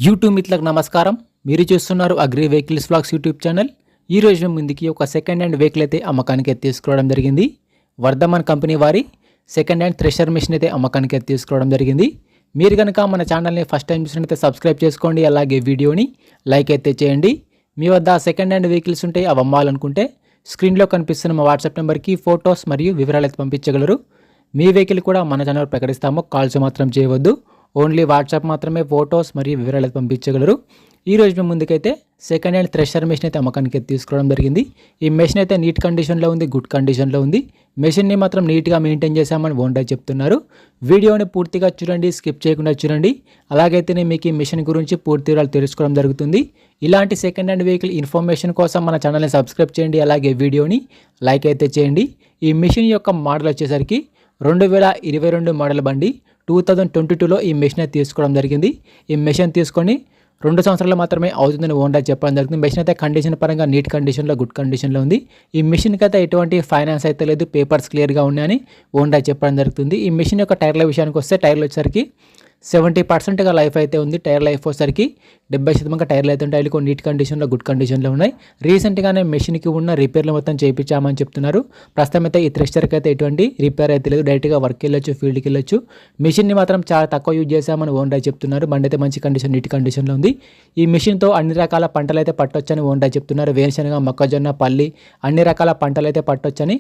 YouTube మిత్రులకు నమస్కారం. మీరు చూస్తున్నారు agri vehicles vlogs YouTube channel. ఈ రోజు మేము ముందుకి ఒక సెకండ్ హ్యాండ్ వెహికల్ అయితే అమ్మకానికి తీసుకోవడం జరిగింది. వర్ధమాన్ కంపెనీ వారి సెకండ్ హ్యాండ్ థ్రెషర్ మిషన్ అయితే అమ్మకానికి తీసుకోవడం జరిగింది. మీరు కనుక మన ఛానల్ని ఫస్ట్ టైం చూసినట్లయితే సబ్స్క్రైబ్ చేసుకోండి, అలాగే వీడియోని లైక్ అయితే చేయండి. మీ వద్ద సెకండ్ హ్యాండ్ వెహికల్స్ ఉంటే అవి అమ్మాలనుకుంటే స్క్రీన్లో కనిపిస్తున్న మా వాట్సాప్ నెంబర్కి ఫొటోస్ మరియు వివరాలు అయితే పంపించగలరు. మీ వెహికల్ కూడా మన ఛానల్ ప్రకటిస్తాము, కాల్స్ మాత్రం చేయవద్దు. ఓన్లీ వాట్సాప్ మాత్రమే ఫొటోస్ మరియు వివరాలు పంపించగలరు. ఈ రోజు మేము ముందుకైతే సెకండ్ హ్యాండ్ థ్రెషర్ మెషిన్ అయితే అమ్మకానికి తీసుకోవడం జరిగింది. ఈ మెషిన్ అయితే నీట్ కండిషన్లో ఉంది, గుడ్ కండిషన్లో ఉంది. మెషిన్ని మాత్రం నీట్గా మెయింటైన్ చేశామని ఓనర్ చెప్తున్నారు. వీడియోని పూర్తిగా చూడండి, స్కిప్ చేయకుండా చూడండి. అలాగైతేనే మీకు ఈ మెషిన్ గురించి పూర్తి వివరాలు తెలుసుకోవడం జరుగుతుంది. ఇలాంటి సెకండ్ హ్యాండ్ వెహికల్ ఇన్ఫర్మేషన్ కోసం మన ఛానల్ని సబ్స్క్రైబ్ చేయండి, అలాగే వీడియోని లైక్ అయితే చేయండి. ఈ మెషిన్ యొక్క మోడల్ వచ్చేసరికి 2022 మోడల్ బండి. 2022లో ఈ మెషిన్ అయితే తీసుకోవడం జరిగింది. ఈ మెషిన్ తీసుకొని 2 సంవత్సరాలు మాత్రమే అవుతుందని ఓనర్ చెప్పడం జరిగింది. మెషిన్ అయితే కండిషన్ పరంగా నీట్ కండిషన్లో, గుడ్ కండిషన్లో ఉంది. ఈ మెషిన్కి అయితే ఎటువంటి ఫైనాన్స్ అయితే లేదు, పేపర్స్ క్లియర్గా ఉన్నాయని ఓనర్ చెప్పడం జరుగుతుంది. ఈ మెషిన్ యొక్క టైర్ల విషయానికి వస్తే టైర్లు వచ్చేసరికి 70%గా లైఫ్ అయితే ఉంది. టైర్ లైఫ్ వచ్చేసరికి 70% టైర్లు అయితే ఉంటాయి. నీట్ కండిషన్లో, గుడ్ కండిషన్లో ఉన్నాయి. రీసెంట్గానే మెషిన్కి ఉన్న రిపేర్లు మొత్తం చేయించామని చెప్తున్నారు. ప్రస్తుతం అయితే ఈ థ్రెషర్కి అయితే ఎటువంటి రిపేర్ అయితే లేదు, డైరెక్ట్గా వర్క్ వెళ్ళొచ్చు, ఫీల్డ్కి వెళ్ళొచ్చు. మెషిన్ని మాత్రం చాలా తక్కువ యూజ్ చేశామని ఓనర్ చెప్తున్నారు. బండి అయితే మంచి కండిషన్, నీట్ కండిషన్లో ఉంది. ఈ మెషిన్తో అన్ని రకాల పంటలు అయితే పట్టొచ్చని ఓనర్ చెప్తున్నారు. వేరుశనగ, మొక్కజొన్న, పల్లి అన్ని రకాల పంటలు అయితే పట్టొచ్చని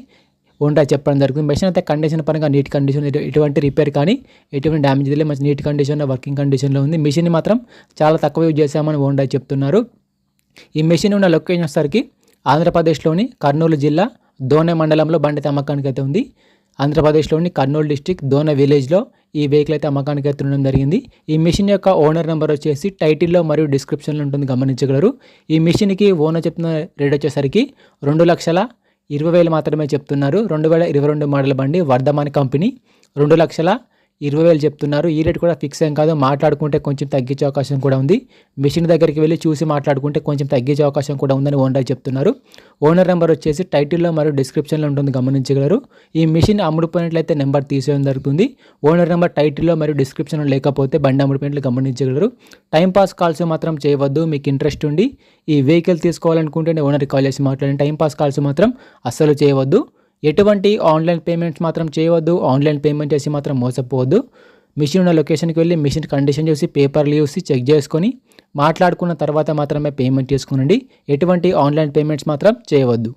ఓనర్ చెప్పడం జరుగుతుంది. మెషిన్ అయితే కండిషన్ పరంగా నీట్ కండిషన్, ఎటువంటి రిపేర్ కానీ ఎటువంటి డ్యామేజ్ లేదు, మంచి నీట్ కండిషన్లో, వర్కింగ్ కండిషన్లో ఉంది. మెషిన్ మాత్రం చాలా తక్కువ యూజ్ చేశామని ఓనర్ చెప్తున్నారు. ఈ మెషిన్ ఉన్న లొకేషన్ వచ్చేసరికి ఆంధ్రప్రదేశ్లోని కర్నూలు జిల్లా దోనె మండలంలో బండి అమ్మకానికి అయితే ఉంది. ఆంధ్రప్రదేశ్లోని కర్నూలు డిస్టిక్ దోనె విలేజ్లో ఈ వెహికల్ అయితే అమ్మకానికి అయితే ఉండడం జరిగింది. ఈ మెషిన్ యొక్క ఓనర్ నెంబర్ వచ్చేసి టైటిల్లో మరియు డిస్క్రిప్షన్లో ఉంటుంది, గమనించగలరు. ఈ మెషిన్కి ఓనర్ చెప్తున్న రేట్ వచ్చేసరికి 2,20,000 మాత్రమే చెప్తున్నారు. 2022 మోడల్ బండి, వర్ధమాన్ కంపెనీ. 2,20,000 చెప్తున్నారు. ఈ రేట్ కూడా ఫిక్స్ ఏం కాదు, మాట్లాడుకుంటే కొంచెం తగ్గించే అవకాశం కూడా ఉంది. మెషిన్ దగ్గరికి వెళ్ళి చూసి మాట్లాడుకుంటే కొంచెం తగ్గించే అవకాశం కూడా ఉందని ఓనర్ చెప్తున్నారు. ఓనర్ నెంబర్ వచ్చేసి టైటిల్లో మరియు డిస్క్రిప్షన్లో ఉంటుంది, గమనించగలరు. ఈ మెషిన్ అమ్ముడుపోయినట్లయితే నెంబర్ తీసేయడం జరుగుతుంది. ఓనర్ నెంబర్ టైటిల్లో మరియు డిస్క్రిప్షన్లో లేకపోతే బండి అమ్ముడుపోయినట్లు గమనించగలరు. టైంపాస్ కాల్స్ మాత్రం చేయవద్దు. మీకు ఇంట్రెస్ట్ ఉండి ఈ వెహికల్ తీసుకోవాలనుకుంటే ఓనర్కి కాల్ చేసి మాట్లాడండి. టైంపాస్ కాల్స్ మాత్రం అస్సలు చేయవద్దు. ఎటువంటి ఆన్లైన్ పేమెంట్స్ మాత్రం చేయవద్దు. ఆన్లైన్ పేమెంట్ చేసి మాత్రం మోసపోవద్దు. మిషన్ ఉన్న లొకేషన్కి వెళ్ళి మిషన్ కండిషన్ చూసి, పేపర్లు చూసి చెక్ చేసుకొని మాట్లాడుకున్న తర్వాత మాత్రమే పేమెంట్ చేసుకునండి. ఎటువంటి ఆన్లైన్ పేమెంట్స్ మాత్రం చేయవద్దు.